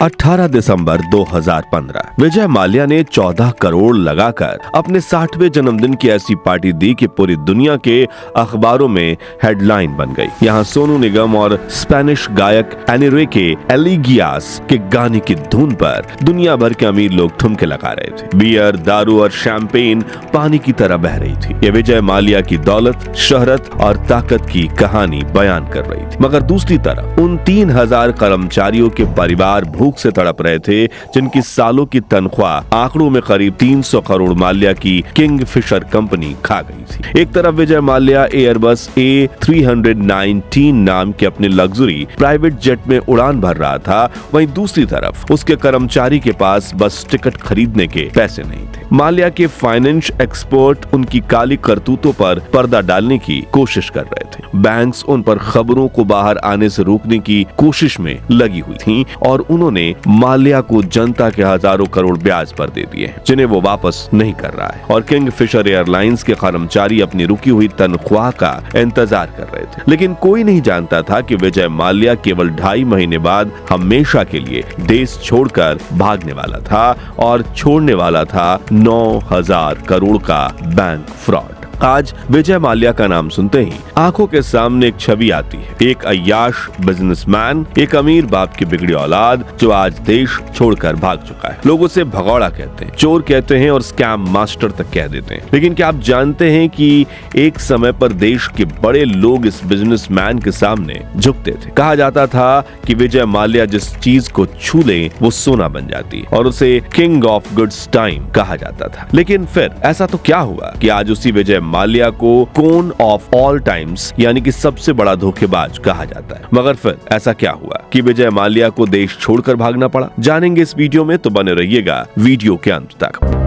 18 दिसंबर 2015 विजय माल्या ने 14 करोड़ लगाकर अपने 60वें जन्मदिन की ऐसी पार्टी दी कि पूरी दुनिया के अखबारों में हेडलाइन बन गई। यहाँ सोनू निगम और स्पेनिश गायक एनिरिके इग्लेसियास के गाने की धुन पर दुनिया भर के अमीर लोग ठुमके लगा रहे थे। बियर, दारू और शैंपेन पानी की तरह बह रही थी। ये विजय माल्या की दौलत, शोहरत और ताकत की कहानी बयान कर रही थी। मगर दूसरी तरफ उन 3000 कर्मचारियों के परिवार भूख से तड़प रहे थे, जिनकी सालों की तनख्वाह आंकड़ों में करीब 300 करोड़ माल्या की किंगफिशर कंपनी खा गई थी। एक तरफ विजय माल्या एयरबस A319 नाम के अपने लग्जरी प्राइवेट जेट में उड़ान भर रहा था, वहीं दूसरी तरफ उसके कर्मचारी के पास बस टिकट खरीदने के पैसे नहीं थे। माल्या के फाइनेंस एक्सपर्ट उनकी काली करतूतों पर पर्दा डालने की कोशिश कर रहे थे। बैंक्स उन पर खबरों को बाहर आने से रोकने की कोशिश में लगी हुई थीं और उन्होंने माल्या को जनता के हजारों करोड़ ब्याज पर दे दिए, जिन्हें वो वापस नहीं कर रहा है। और किंगफिशर एयरलाइंस के कर्मचारी अपनी रुकी हुई तनख्वाह का इंतजार कर रहे थे। लेकिन कोई नहीं जानता था कि विजय माल्या केवल 2.5 महीने बाद हमेशा के लिए देश छोड़कर भागने वाला था और छोड़ने वाला था 9,000 करोड़ का बैंक फ्रॉड। आज विजय माल्या का नाम सुनते ही आंखों के सामने एक छवि आती है, एक अय्याश बिजनेसमैन, एक अमीर बाप की बिगड़ी औलाद जो आज देश छोड़कर भाग चुका है। लोग उसे भगौड़ा कहते हैं, चोर कहते हैं और स्कैम मास्टर तक कह देते हैं। लेकिन क्या आप जानते हैं कि एक समय पर देश के बड़े लोग इस बिजनेसमैन के सामने झुकते थे। कहा जाता था कि विजय माल्या जिस चीज को छू ले वो सोना बन जाती है और उसे किंग ऑफ गुड्स टाइम कहा जाता था। लेकिन फिर ऐसा तो क्या हुआ कि आज उसी विजय माल्या को कॉन ऑफ ऑल टाइम्स यानी कि सबसे बड़ा धोखेबाज कहा जाता है। मगर फिर ऐसा क्या हुआ कि विजय माल्या को देश छोड़कर भागना पड़ा? जानेंगे इस वीडियो में, तो बने रहिएगा वीडियो के अंत तक।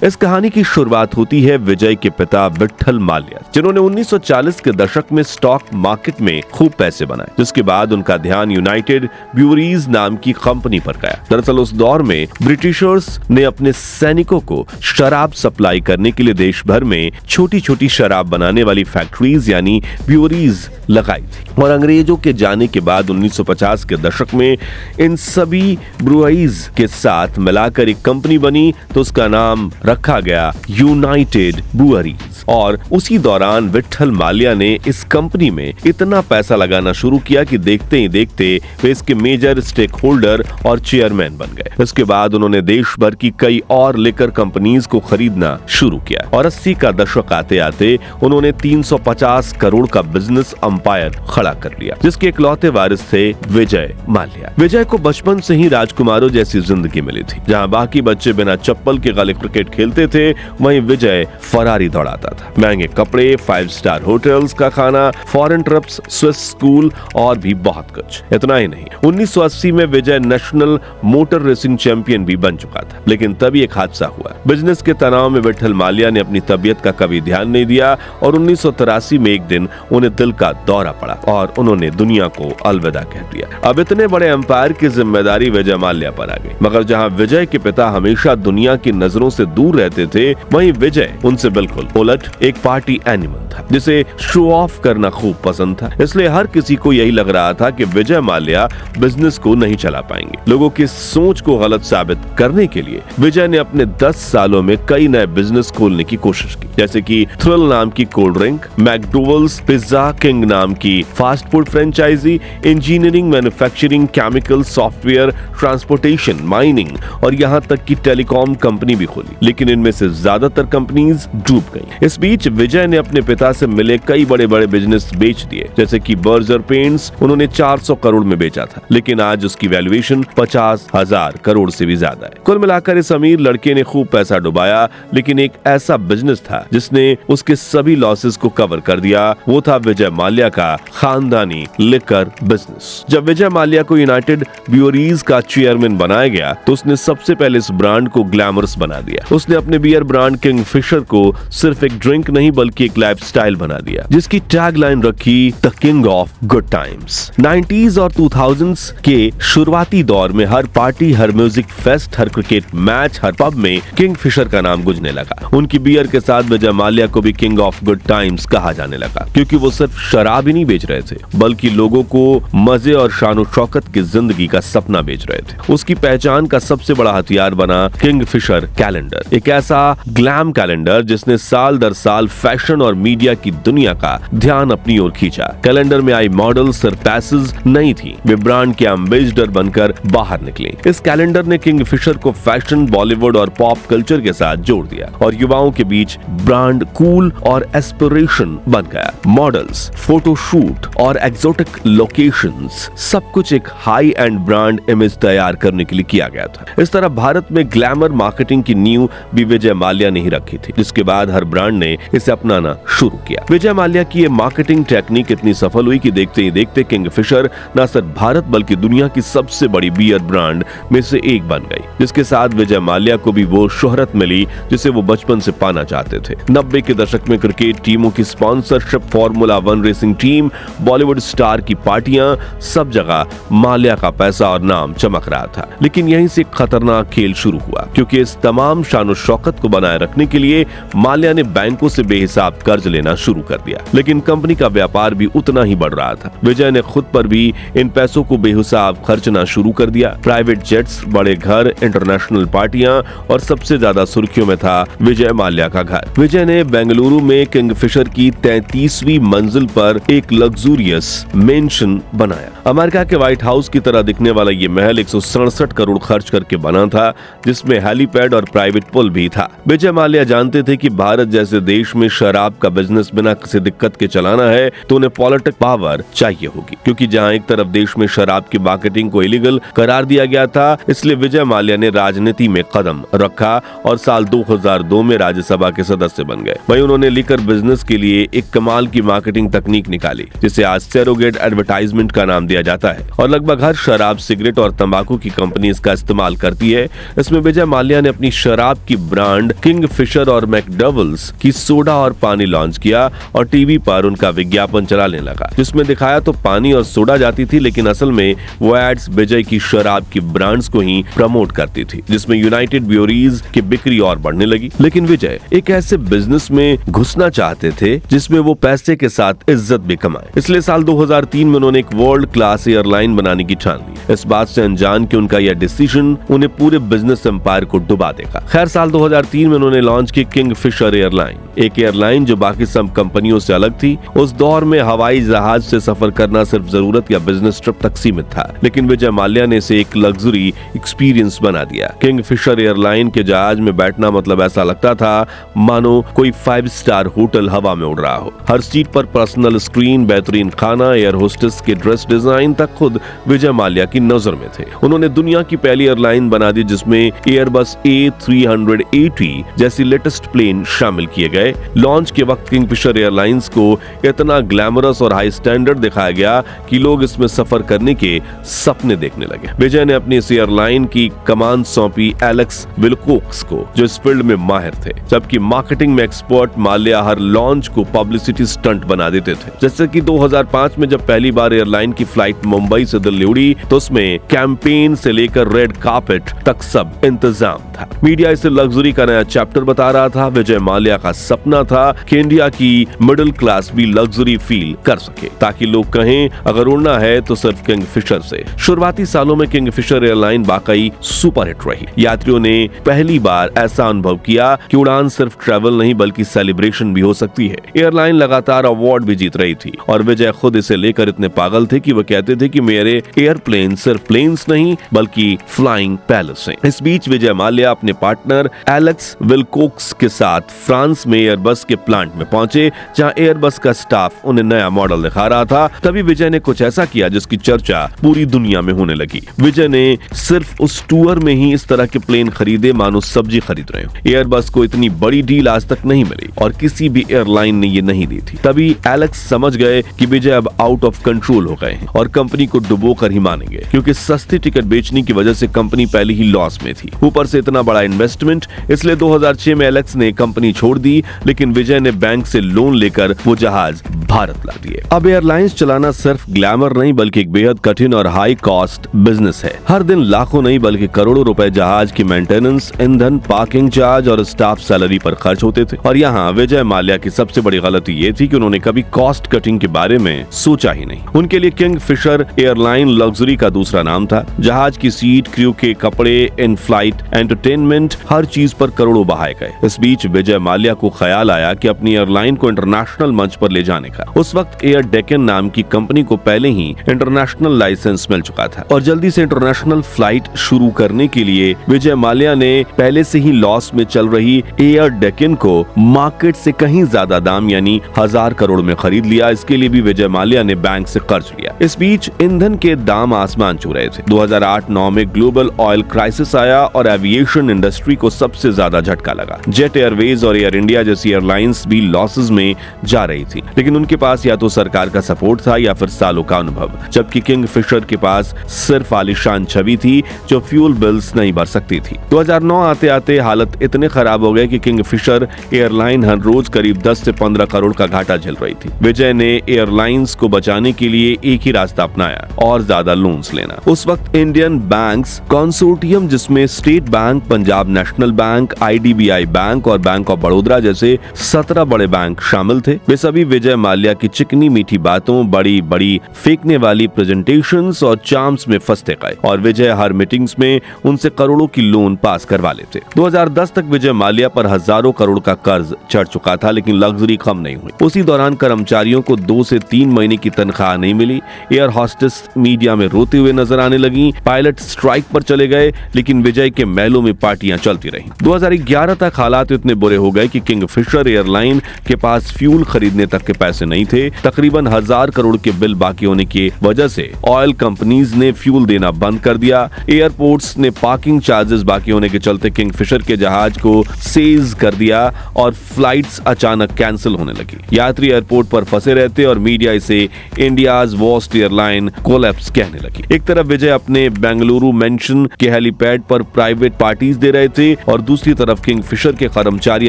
इस कहानी की शुरुआत होती है विजय के पिता विट्ठल माल्या, जिन्होंने 1940 के दशक में स्टॉक मार्केट में खूब पैसे बनाए, जिसके बाद उनका ध्यान यूनाइटेड ब्यूरीज नाम की कंपनी पर गया। दरअसल उस दौर में ब्रिटिशर्स ने अपने सैनिकों को शराब सप्लाई करने के लिए देश भर में छोटी छोटी शराब बनाने वाली फैक्ट्रीज यानी ब्यूरीज लगाई थी। और अंग्रेजों के जाने के बाद 1950 के दशक में इन सभी ब्रूअरीज के साथ मिलाकर एक कंपनी बनी, तो उसका नाम रखा गया यूनाइटेड ब्रूअरीज। और उसी दौरान विट्ठल माल्या ने इस कंपनी में इतना पैसा लगाना शुरू किया कि देखते ही देखते वे इसके मेजर स्टेक होल्डर और चेयरमैन बन गए। इसके बाद उन्होंने देश भर की कई और लिकर कंपनीज को खरीदना शुरू किया और 80 का दशक आते आते उन्होंने 350 करोड़ का बिजनेस अंपायर खड़ा कर लिया, जिसके इकलौते वारिस थे विजय माल्या। विजय को बचपन से ही राजकुमारों जैसी जिंदगी मिली थी। जहां बाकी बच्चे बिना चप्पल के गले क्रिकेट खेलते थे, वहीं विजय फरारी दौड़ाता था। महंगे कपड़े, 5 स्टार होटल्स का खाना, फॉरेन ट्रिप्स, स्विस स्कूल और भी बहुत कुछ। इतना ही नहीं, 1980 में विजय नेशनल मोटर रेसिंग चैंपियन भी बन चुका था। लेकिन तभी एक हादसा हुआ। बिजनेस के तनाव में विट्ठल माल्या ने अपनी तबीयत का कभी ध्यान नहीं दिया और 1983 में एक दिन उन्हें दिल का दौरा पड़ा और उन्होंने दुनिया को अलविदा कह दिया। अब इतने बड़े एम्पायर की जिम्मेदारी विजय माल्या पर आ गई। मगर जहां विजय के पिता हमेशा दुनिया की नजरों से दूर रहते थे, वहीं विजय उनसे बिल्कुल उलट एक पार्टी एनिमल था, जिसे शो ऑफ करना खूब पसंद था। इसलिए हर किसी को यही लग रहा था कि विजय माल्या बिजनेस को नहीं चला पाएंगे। लोगों की सोच को गलत साबित करने के लिए विजय ने अपने 10 सालों में कई नए बिजनेस खोलने की कोशिश की, जैसे कि थ्रिल नाम की cold drink, McDowell's, pizza king नाम की fast food franchisee, engineering, manufacturing, chemical, software, transportation, mining और यहाँ तक की टेलीकॉम कंपनी भी खोली। लेकिन इनमें से ज्यादातर कंपनीज डूब गई। इस बीच विजय ने अपने पिता से मिले कई बड़े बड़े बिजनेस बेच दिए, जैसे कि बर्जर पेंट्स उन्होंने 400 करोड़ में बेचा था, लेकिन आज उसकी वैल्यूएशन 50,000 करोड़ से भी ज्यादा है। कुल मिलाकर इस अमीर लड़के ने खूब पैसा डुबाया, लेकिन एक ऐसा बिजनेस था जिसने उसके सभी लॉसेस को कवर कर दिया। वो था विजय माल्या का खानदानी लिकर बिजनेस। जब विजय माल्या को यूनाइटेड ब्रूअरीज का चेयरमैन बनाया गया, तो उसने सबसे पहले इस ब्रांड को ग्लैमरस बना दिया। उसने अपने बियर ब्रांड किंगफिशर को सिर्फ एक ड्रिंक नहीं बल्कि एक लाइफ लाइफस्टाइल बना दिया, जिसकी टैगलाइन रखी the king of good times. 90s और 2000s के शुरुआती दौर में हर पार्टी, हर म्यूजिक फेस्ट, हर क्रिकेट मैच, हर पब में किंगफिशर का नाम गूंजने लगा। उनकी बियर के साथ विजय माल्या को भी किंग ऑफ गुड टाइम्स कहा जाने लगा, क्योंकि वो सिर्फ शराब ही नहीं बेच रहे थे, बल्कि लोगों को मजे और शान शौकत की जिंदगी का सपना बेच रहे थे। उसकी पहचान का सबसे बड़ा हथियार बना किंगफिशर कैलेंडर, एक ऐसा ग्लैम कैलेंडर जिसने साल दर साल फैशन और मीडिया की दुनिया का ध्यान अपनी ओर खींचा। कैलेंडर में आई मॉडल सिर्फ पैसेज नहीं थी, वे ब्रांड के एम्बेसडर बनकर बाहर निकले। इस कैलेंडर ने किंगफिशर को फैशन, बॉलीवुड और पॉप कल्चर के साथ जोड़ दिया और युवाओं के बीच ब्रांड कूल और एस्पिरेशन बन गया। मॉडल्स, फोटोशूट और एक्सोटिक लोकेशंस, सब कुछ एक हाई एंड ब्रांड इमेज तैयार करने के लिए किया गया था। इस तरह भारत में ग्लैमर मार्केटिंग की नींव भी विजय माल्या ने ही रखी थी, जिसके बाद हर ब्रांड ने इसे अपनाना शुरू किया। विजय माल्या की ये मार्केटिंग टेक्निक इतनी सफल हुई कि देखते ही देखते किंगफिशर न सिर्फ भारत बल्कि दुनिया की सबसे बड़ी बियर ब्रांड में से एक बन गई, जिसके साथ विजय माल्या को भी वो शोहरत मिली जिसे वो बचपन से पाना चाहते थे। 90 के दशक में क्रिकेट टीमों की sponsorship, formula 1 racing team, Bollywood star की पार्टियां, सब जगह माल्या का पैसा और नाम चमक रहा था। लेकिन यहीं से खतरनाक खेल शुरू हुआ, क्योंकि इस तमाम शान शौकत को बनाए रखने के लिए माल्या ने बैंकों से बेहिसाब कर्ज लेना शुरू कर दिया। लेकिन कंपनी का व्यापार भी उतना ही बढ़ रहा था। विजय ने खुद पर भी इन पैसों को बेहिसाब खर्चना शुरू कर दिया। प्राइवेट जेट्स, बड़े घर, इंटरनेशनल पार्टियां और सबसे ज्यादा सुर्खियों में था विजय माल्या का घर। विजय ने बेंगलुरु में किंगफिशर की 33वीं मंजिल पर एक लग्जूरियस मेंशन बनाया। अमेरिका के व्हाइट हाउस की तरह दिखने वाला ये महल 167 करोड़ खर्च करके बना था, जिसमें हेलीपैड और प्राइवेट पुल भी था। विजय माल्या जानते थे कि भारत जैसे देश में शराब का बिजनेस बिना किसी दिक्कत के चलाना है तो उन्हें पॉलिटिक पावर चाहिए होगी, क्योंकि जहां एक तरफ देश में शराब की मार्केटिंग को इलीगल करार दिया गया था, इसलिए विजय माल्या ने राजनीति में कदम रखा और साल 2002 में राज्यसभा के सदस्य बन गए। वहीं उन्होंने लिकर बिजनेस के लिए एक कमाल की मार्केटिंग तकनीक निकाली, जिसे आज सरोगेट एडवर्टाइजमेंट का नाम दिया जाता है और लगभग हर शराब, सिगरेट और तंबाकू की कंपनी इसका इस्तेमाल करती है। इसमें विजय माल्या ने अपनी शराब की ब्रांड किंगफिशर और मैकडबल्स की सोडा और पानी लॉन्च किया और टीवी पर उनका विज्ञापन चलाने लगा, जिसमें दिखाया तो पानी और सोडा जाती थी, लेकिन असल में वो एड्स विजय की शराब की ब्रांड्स को ही प्रमोट करती थी, जिसमें यूनाइटेड ब्यूरीज की बिक्री और बढ़ने लगी। लेकिन विजय एक ऐसे बिजनेस में घुसना चाहते थे जिसमें वो पैसे के साथ इज्जत भी कमाए, इसलिए साल 2003 में उन्होंने एक वर्ल्ड क्लास एयरलाइन बनाने की ठान ली। इस बात से अनजान कि उनका यह डिसीजन उन्हें पूरे बिजनेस एम्पायर को डुबा देगा। खैर, साल 2003 में उन्होंने लॉन्च की किंगफिशर एयरलाइन, एक एयरलाइन जो बाकी सब कंपनियों से अलग थी। उस दौर में हवाई जहाज से सफर करना सिर्फ जरूरत या बिजनेस ट्रिप तक सीमित था, लेकिन विजय माल्या ने इसे एक लग्जरी एक्सपीरियंस बना दिया। किंगफिशर एयरलाइन के जहाज में बैठना मतलब ऐसा लगता था मानो कोई 5 स्टार होटल हवा में उड़ रहा हो। हर सीट पर पर्सनल स्क्रीन, बेहतरीन खाना, एयर होस्टेस के ड्रेस डिजाइन तक खुद विजय माल्या की नजर में थे। उन्होंने दुनिया की पहली एयरलाइन बना दी जिसमें एयरबस A380 जैसी लेटेस्ट प्लेन शामिल किए गए। लॉन्च के वक्त किंगफिशर एयरलाइंस को इतना ग्लैमरस और हाई स्टैंडर्ड दिखाया गया कि लोग इसमें सफर करने के सपने देखने लगे। विजय ने अपनी इस एयरलाइन की कमान सौंपी एलेक्स विल्कोक्स को, जो इस फील्ड में माहिर थे, जबकि मार्केटिंग में एक्सपर्ट माल्या हर लॉन्च को पब्लिसिटी स्टंट बना देते थे। जैसे कि 2005 में जब पहली बार एयरलाइन की फ्लाइट मुंबई से दिल्ली उड़ी तो उसमें कैंपेन से लेकर रेड कार्पेट तक सब इंतजाम था। मीडिया इसे लग्जरी का नया चैप्टर बता रहा था। विजय माल्या का सपना था कि इंडिया की मिडिल क्लास भी लग्जरी फील कर सके, ताकि लोग कहें अगर उड़ना है तो सिर्फ किंगफिशर से। शुरुआती सालों में किंगफिशर एयरलाइन वाकई सुपरहिट रही। यात्रियों ने पहली बार ऐसा अनुभव किया कि उड़ान सिर्फ ट्रैवल नहीं बल्कि सेलिब्रेशन भी हो सकती है। एयरलाइन लगातार अवार्ड भी जीत रही थी और विजय खुद इसे लेकर इतने पागल थे कि वो कहते थे कि मेरे एयरप्लेन सिर्फ प्लेन्स नहीं बल्कि फ्लाइंग पैलेस हैं। इस बीच विजय माल्या अपने पार्टनर एलेक्स विल्कोक्स के साथ फ्रांस में एयरबस के प्लांट में पहुंचे, जहां एयरबस का स्टाफ उन्हें नया मॉडल दिखा रहा था। तभी विजय ने कुछ ऐसा किया जिसकी चर्चा पूरी दुनिया में होने लगी। विजय ने सिर्फ उस टूर में ही इस तरह के प्लेन खरीदे मानो सब्जी खरीद रहे हो। एयरबस को इतनी बड़ी डील आज तक नहीं मिली और किसी भी एयरलाइन ने ये नहीं दी थी। तभी एलेक्स समझ गए कि विजय अब आउट ऑफ कंट्रोल हो गए हैं और कंपनी को डुबो कर ही मानेंगे, क्योंकि सस्ती टिकट बेचने की वजह से कंपनी पहले ही लॉस में थी। ऊपर से इतना बड़ा इन्वेस्टमेंट, इसलिए 2006 में एलेक्स ने कंपनी छोड़ दी लेकिन विजय ने बैंक से लोन लेकर वो जहाज भारत ला दिए। अब एयरलाइंस चलाना सिर्फ ग्लैमर नहीं बल्कि एक बेहद कठिन और हाई कॉस्ट बिजनेस है। हर दिन लाखों नहीं बल्कि करोड़ों रुपए जहाज की मेंटेनेंस, ईंधन, पार्किंग चार्ज और स्टाफ सैलरी पर खर्च होते थे। और यहाँ विजय माल्या की सबसे बड़ी गलती ये थी कि उन्होंने कभी कॉस्ट कटिंग के बारे में सोचा ही नहीं। उनके लिए किंगफिशर एयरलाइन लग्जरी का दूसरा नाम था। जहाज की सीट, क्रू के कपड़े, इन फ्लाइट एंटरटेनमेंट, हर चीज पर करोड़ों बहाए गए। इस बीच विजय माल्या को ख्याल आया कि अपनी एयरलाइन को इंटरनेशनल मंच पर ले जाने का। उस वक्त एयर डेक्कन नाम की कंपनी को पहले ही इंटरनेशनल लाइसेंस मिल चुका था और जल्दी से इंटरनेशनल फ्लाइट शुरू करने के लिए विजय माल्या ने पहले से ही लॉस में चल रही एयर डेक्कन को मार्केट से कहीं ज्यादा दाम यानी 1000 करोड़ में खरीद लिया। इसके लिए भी विजय माल्या ने बैंक से कर्ज लिया। इस बीच ईंधन के दाम आसमान छू रहे थे। 2008-9 में ग्लोबल ऑयल क्राइसिस आया और एविएशन इंडस्ट्री को सबसे ज्यादा झटका लगा। जेट एयरवेज और एयर इंडिया जैसी एयरलाइंस भी लॉसेस में जा रही थी, लेकिन उनके पास या तो सरकार का सपोर्ट था या फिर सालों का अनुभव, जबकि किंगफिशर के पास सिर्फ आलीशान छवि थी जो फ्यूल बिल्स नहीं भर सकती थी। 2009 आते आते हालत इतने खराब हो गए कि किंगफिशर एयरलाइन हर रोज करीब 10 से 15 करोड़ का घाटा झेल रही थी। विजय ने एयरलाइंस को बचाने के लिए एक ही रास्ता अपनाया और ज्यादा लोन्स लेना। उस वक्त इंडियन बैंक्स कंसोर्टियम, जिसमें state bank, Punjab national bank, IDBI bank और बैंक ऑफ बड़ौदा जैसे 17 बड़े बैंक शामिल थे। वे सभी विजय माल्या की चिकनी मीठी बातों, बड़ी बड़ी फेंकने वाली प्रेजेंटेशंस और चार्म्स में फंसते गए और विजय हर मीटिंग्स में उनसे करोड़ों की लोन पास करवा लेते। 2010 तक विजय माल्या पर हजारों करोड़ का कर्ज चढ़ चुका था, लेकिन लग्जरी कम नहीं हुई। उसी दौरान कर्मचारियों को 2 से 3 महीने की तनख्वाह नहीं मिली। एयर हॉस्टेस मीडिया में रोते हुए नजर आने लगी। पायलट स्ट्राइक पर चले गए, लेकिन विजय के महलों में पार्टियां चलती रहीं। 2011 तक हालात इतने बुरे हो गए कि किंगफिशर एयरलाइन के पास फ्यूल खरीदने तक के पैसे नहीं थे। तकरीबन 1000 करोड़ के बिल बाकी होने की वजह से ऑयल कंपनीज ने फ्यूल देना बंद कर दिया। एयरपोर्ट्स ने पार्किंग चार्जेस बाकी होने के चलते किंगफिशर के जहाज को सीज कर दिया और फ्लाइट्स अचानक कैंसिल होने लगी। यात्री एयरपोर्ट पर फंसे रहते और मीडिया इसे इंडियाज वर्स्ट एयरलाइन कोलैप्स कहने लगी। एक तरफ विजय अपने बेंगलुरु मेंशन के हेलीपैड पर प्राइवेट पार्टीज दे रहे थे और दूसरी तरफ किंगफिशर के कर्मचारी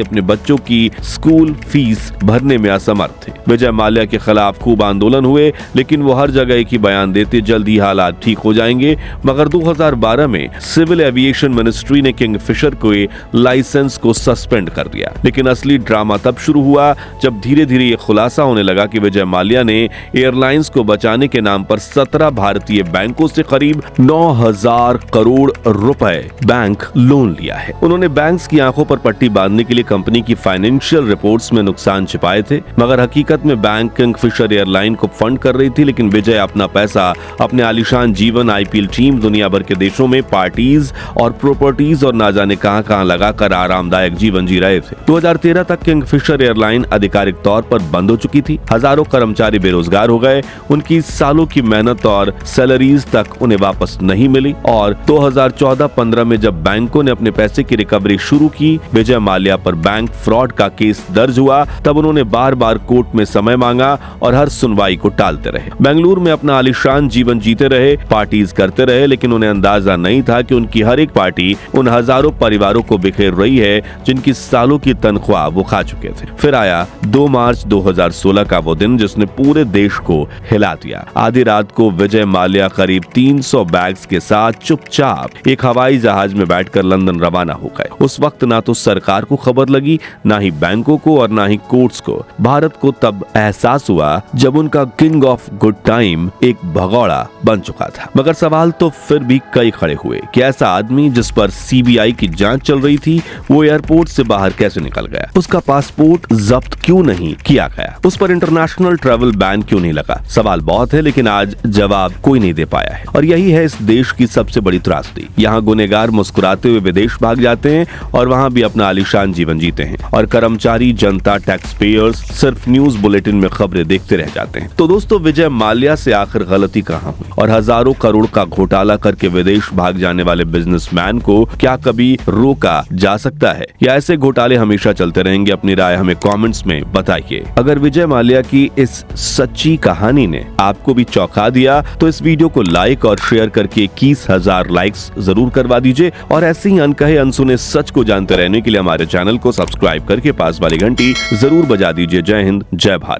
अपने बच्चों की स्कूल फीस भरने में असमर्थ थे। विजय माल्या के खिलाफ खूब आंदोलन हुए, लेकिन वो हर जगह एक ही बयान देते, जल्द ही हालात ठीक हो जाएंगे। मगर 2012 में सिविल एविएशन मिनिस्ट्री ने किंगफिशर के लाइसेंस को सस्पेंड कर दिया। लेकिन असली ड्रामा तब शुरू हुआ जब धीरे धीरे ये खुलासा होने लगा कि विजय माल्या ने एयरलाइंस को बचाने के नाम पर 17 भारतीय बैंकों से करीब 9000 करोड़ रुपए बैंक लोन लिया है। उन्होंने बैंक्स की आंखों पर पट्टी बांधने के लिए कंपनी की फाइनेंशियल रिपोर्ट्स में नुकसान छिपाए थे, मगर हकीकत में बैंक किंगफिशर एयरलाइन को फंड कर रही थी। लेकिन विजय अपना पैसा, अपने आलीशान जीवन, IPL टीम, दुनिया भर के देशों में पार्टीज और प्रॉपर्टीज और ना जाने कहां लगाकर आरामदायक जीवन जी रहे थे। 2013 तक किंगफिशर एयरलाइन आधिकारिक तौर पर बंद हो चुकी थी। हजारों कर्मचारी बेरोजगार हो गए। उनकी सालों की मेहनत और सैलरीज तक उन्हें वापस नहीं मिली और 2014-15 में जब बैंकों ने अपने पैसे की रिकवरी शुरू की, विजय माल्या पर बैंक फ्रॉड का केस दर्ज हुआ। तब उन्होंने बार बार कोर्ट में समय मांगा और हर सुनवाई को टालते रहे। बेंगलुरु में अपना आलीशान जीवन जीते रहे, पार्टीज करते रहे, लेकिन उन्हें अंदाजा नहीं था कि उनकी हर एक पार्टी उन हजारों परिवारों को बिखेर रही है जिनकी सालों की तनख्वाह वो खा चुके थे। फिर आया 2 मार्च 2016 का वो दिन जिसने पूरे देश को हिला दिया। आधी रात को विजय माल्या करीब 300 बैग्स के साथ चुपचाप एक हवाई जहाज में बैठकर लंदन रवाना हो गए। उस वक्त ना तो सरकार को खबर लगी, ना ही बैंकों को और ना ही कोर्ट्स को। भारत को तब एहसास हुआ जब उनका किंग ऑफ गुड टाइम एक भगौड़ा बन चुका था। मगर सवाल तो फिर भी कई खड़े हुए कि ऐसा आदमी जिस पर CBI की जांच चल रही थी, वो एयरपोर्ट से बाहर कैसे निकल गया? उसका पासपोर्ट जब्त क्यों नहीं किया गया? उस पर इंटरनेशनल ट्रैवल बैन क्यों नहीं लगा? सवाल बहुत है, लेकिन आज जवाब कोई नहीं दे पाया है। और यही है इस देश की सबसे बड़ी त्रासदी। यहाँ गुनेगार मुस्कुराते हुए विदेश भाग जाते हैं और वहाँ भी अपना आलीशान जीवन जीते हैं, और कर्मचारी, जनता, टैक्स पेयर्स सिर्फ न्यूज बुलेटिन में खबरें देखते रह जाते हैं। तो दोस्तों, विजय माल्या से आखिर गलती कहाँ हुई? और हजारों करोड़ का घोटाला करके विदेश भाग जाने वाले बिजनेसमैन को क्या कभी रोका जा सकता है, या ऐसे घोटाले हमेशा चलते रहेंगे? अपनी राय हमें कमेंट्स में बताइए। अगर विजय माल्या की इस सच्ची कहानी ने आपको भी चौंका दिया तो इस वीडियो को लाइक और शेयर करके 21,000 लाइक्स जरूर करवा दीजिए, और ऐसे ही अनकहे अनसुने सच को जानते रहने के लिए हमारे चैनल को सब्सक्राइब करके पास वाली घंटी जरूर बजा दीजिए। जय हिंद, जय भारत।